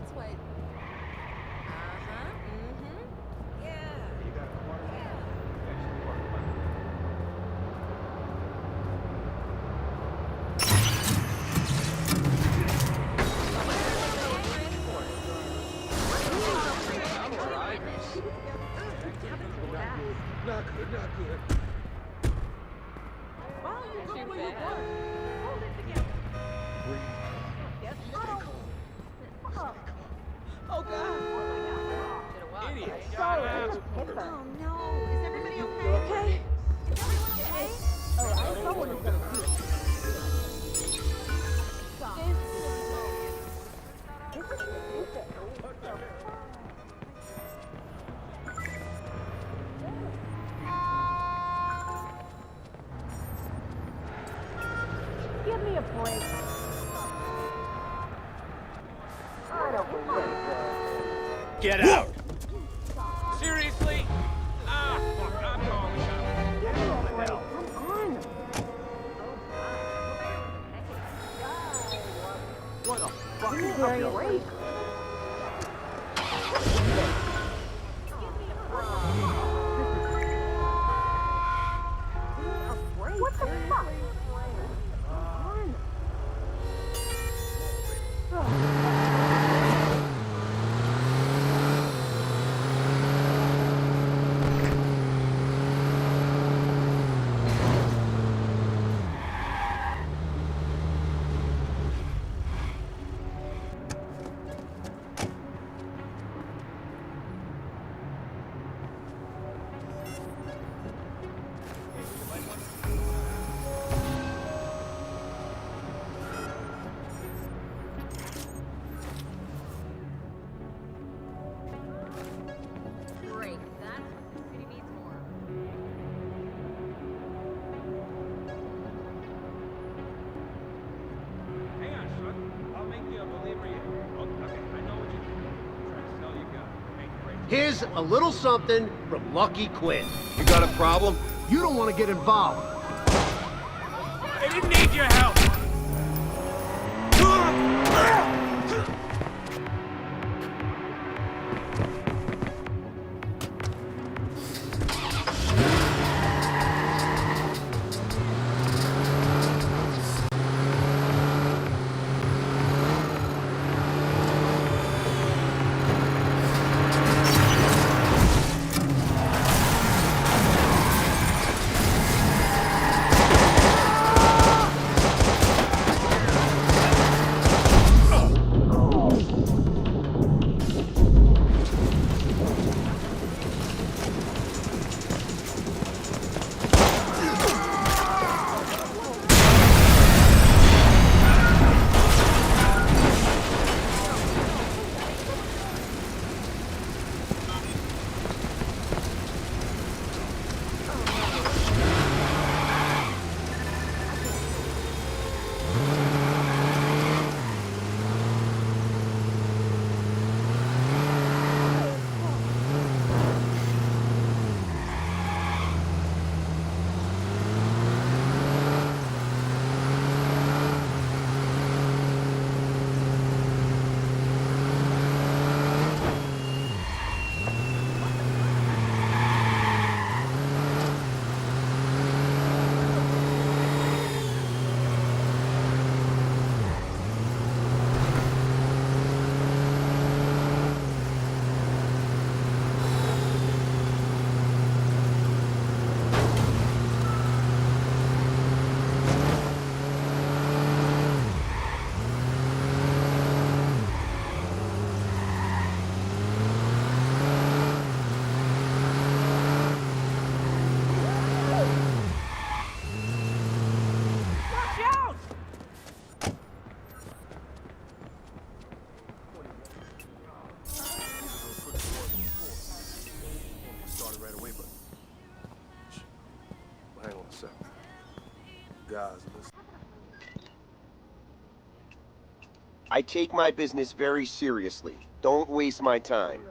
that's what. Uh-huh. Mm-hmm. Yeah. You got a water? Yeah. Yeah, sure, water. Come I'm alright. on. Not good, not good. Oh, God. Idiot. Oh, no. Is everybody okay? Is everyone okay? Give me a break. I don't believe it. Get out! Seriously? Ah, fuck, I'm calling the cops. Give me a break. Come on. What the fuck? Give me a break. What the fuck? Come on. Great. That's what the city needs more of. Hang on, son. I'll make you a believer yet. Oh, okay, I know what you're doing. Trying to sell your gun. Make great. Here's a little something from Lucky Quinn. You got a problem? You don't want to get involved. They didn't need your help! Started right away, but hang on a second. Guys, listen. I take my business very seriously. Don't waste my time.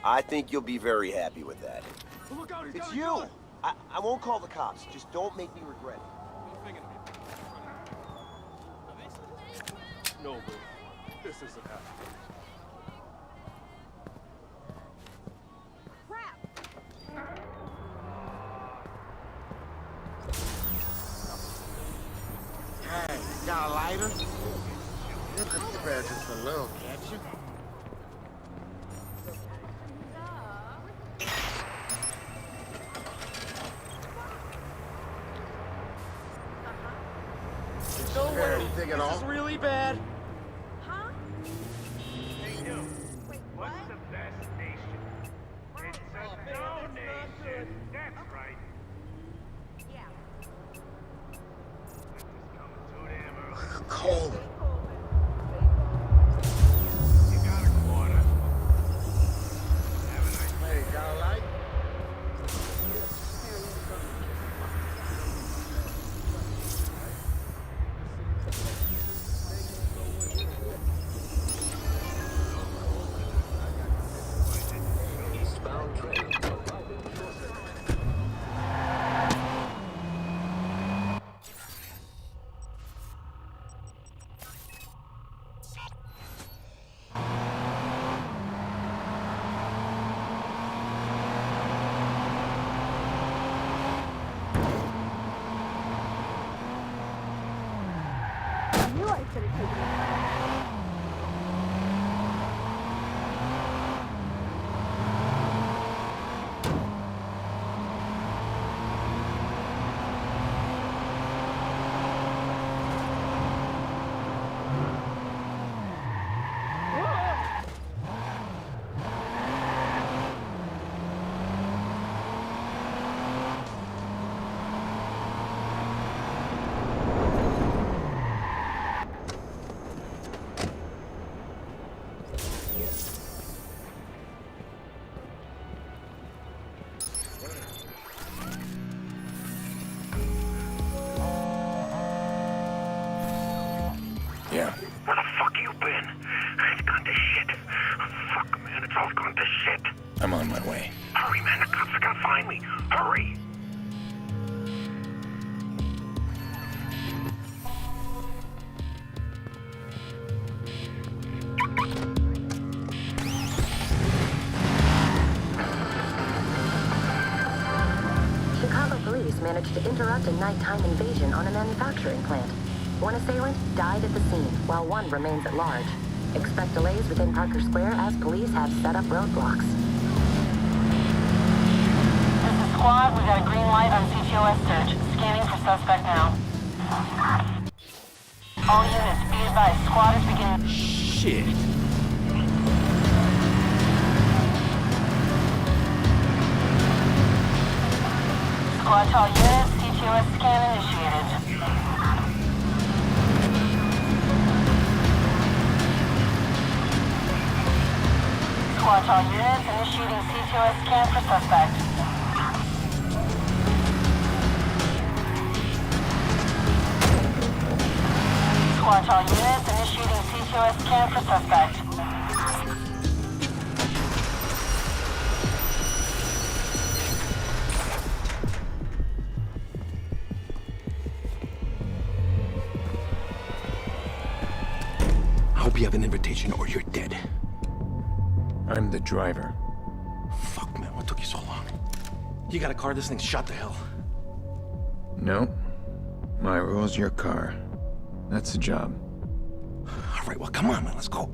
I think you'll be very happy with that. Look out, he's It's got a you! gun. I won't call the cops. Just don't make me regret it. No, bro. This isn't happening. Hey, got a lighter? You could spare just a little, can't you? No way. Anything at all? This is really bad. Huh? Hey, you. Wait, What's what? the best nation? It's a donation. That's right. Yeah. Winter's coming too damn early. Cold. You got a quarter. Have a nice Hey, got a light? I knew I should have taken it. Yeah. Where the fuck you been? It's gone to shit. Fuck, man, it's all gone to shit. I'm on my way. Hurry, man, the cops are gonna find me. Hurry! Chicago police managed to interrupt a nighttime invasion on a manufacturing plant. One assailant died at the scene, while one remains at large. Expect delays within Parker Square as police have set up roadblocks. This is Squad. We got a green light on CTOS search. Scanning for suspect now. All units, be advised. Squad is beginning... Shit. Squad to all units, CTOS scan initiated. Squad to all units, initiating CTOS scan for suspect. Squad to all units, initiating CTOS scan for suspect. I hope you have an invitation or you're dead. I'm the driver. Fuck, man, what took you so long? You got a car, this thing's shot to hell. No. My rule's your car. That's the job. All right, well, come on, man, let's go.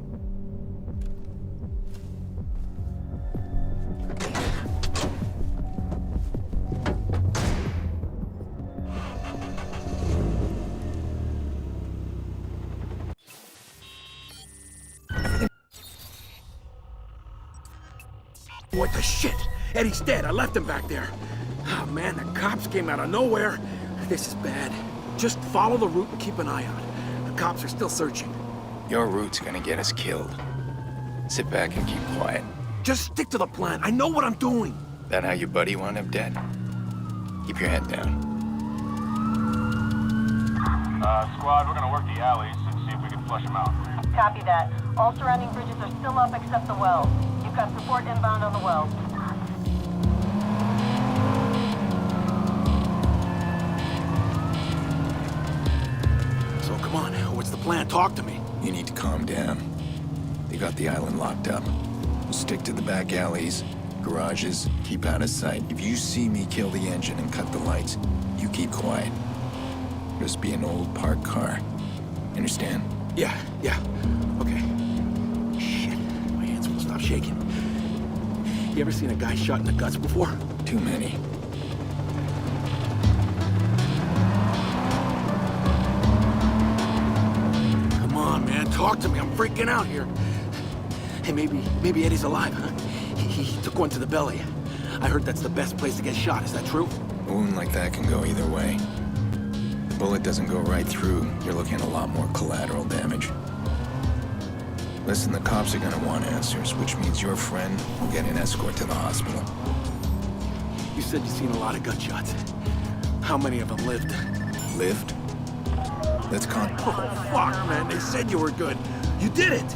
What the shit? Eddie's dead. I left him back there. Oh, man, the cops came out of nowhere. This is bad. Just follow the route and keep an eye out. The cops are still searching. Your route's gonna get us killed. Sit back and keep quiet. Just stick to the plan. I know what I'm doing. That how your buddy wound up dead? Keep your head down. Squad, we're gonna work the alleys and see if we can flush them out. Copy that. All surrounding bridges are still up except the well. You You've got support inbound on the well. So come on, what's the plan? Talk to me. You need to calm down. They got the island locked up. We'll stick to the back alleys, garages, keep out of sight. If you see me kill the engine and cut the lights, you keep quiet. Just be an old parked car. Understand? Yeah. Okay. Shit, my hands won't stop shaking. You ever seen a guy shot in the guts before? Too many. Come on, man, talk to me. I'm freaking out here. Hey, maybe Eddie's alive, huh? He took one to the belly. I heard that's the best place to get shot. Is that true? A wound like that can go either way. Bullet doesn't go right through, you're looking at a lot more collateral damage. Listen, the cops are gonna want answers, which means your friend will get an escort to the hospital. You said you've seen a lot of gunshots. How many of them lived? Lived? Let's con- Oh, fuck, man. They said you were good. You did it!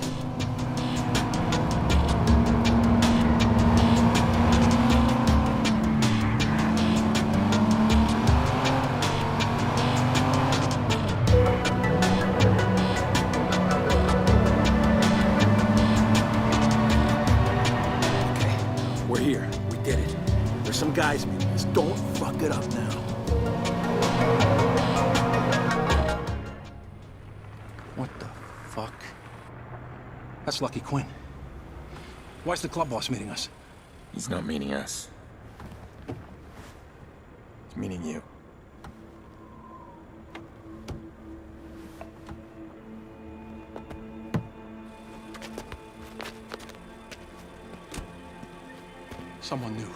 Guys, just don't fuck it up now. What the fuck? That's Lucky Quinn. Why's the club boss meeting us? He's not meeting us. He's meeting you. Someone knew.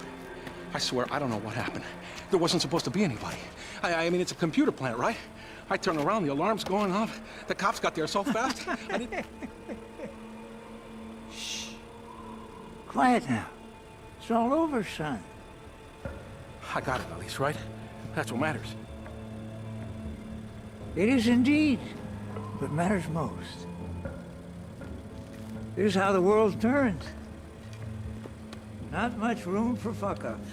I swear, I don't know what happened. There wasn't supposed to be anybody. I mean, it's a computer plant, right? I turn around, the alarm's going off. The cops got there so fast. I didn't... Shh. Quiet now. It's all over, son. I got it, at least, right? That's what matters. It is indeed what matters most. Here's how the world turns. Not much room for fuck-ups.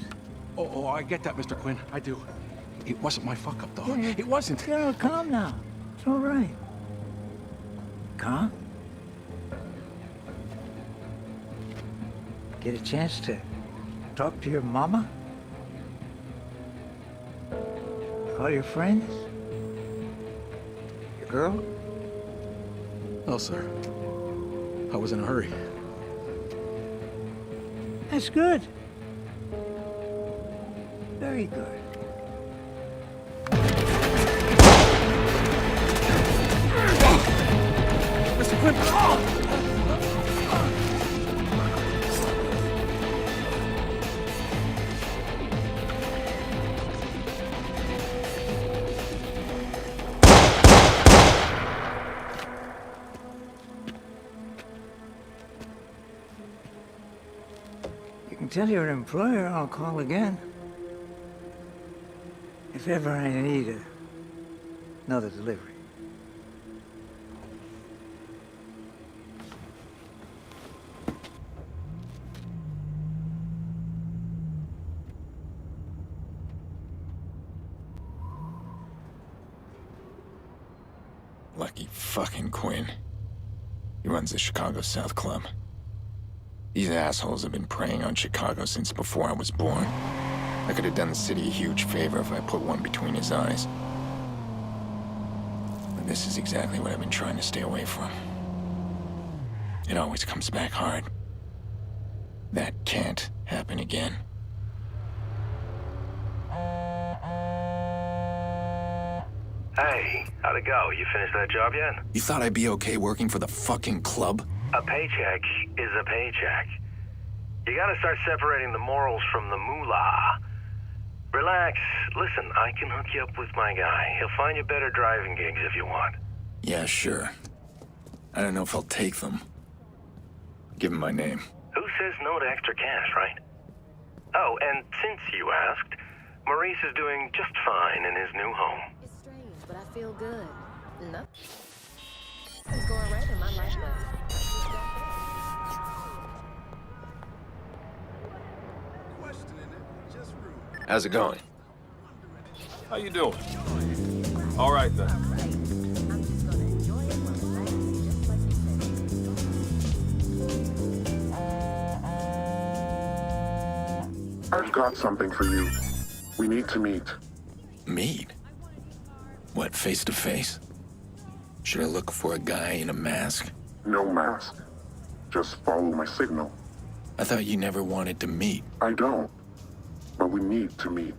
Oh, I get that, Mr. Quinn. I do. It wasn't my fuck-up, though. Yeah, it wasn't. Calm now. It's all right. Calm? Get a chance to talk to your mama? Call your friends? Your girl? No, sir. I was in a hurry. That's good. Very good. Mr. Quinn! Tell your employer I'll call again. If ever I need another delivery. Lucky fucking Quinn. He runs the Chicago South Club. These assholes have been preying on Chicago since before I was born. I could have done the city a huge favor if I put one between his eyes. But this is exactly what I've been trying to stay away from. It always comes back hard. That can't happen again. Hey, how'd it go? You finished that job yet? You thought I'd be okay working for the fucking club? A paycheck is a paycheck. You gotta start separating the morals from the moolah. Relax. Listen, I can hook you up with my guy. He'll find you better driving gigs if you want. Yeah, sure. I don't know if I'll take them. Give him my name. Who says no to extra cash, right? Oh, and since you asked, Maurice is doing just fine in his new home. It's strange, but I feel good. Nothing's going right in my life now. How's it going? How you doing? All right, then. I've got something for you. We need to meet. Meet? What, face to face? Should I look for a guy in a mask? No mask. Just follow my signal. I thought you never wanted to meet. I don't. But we need to meet.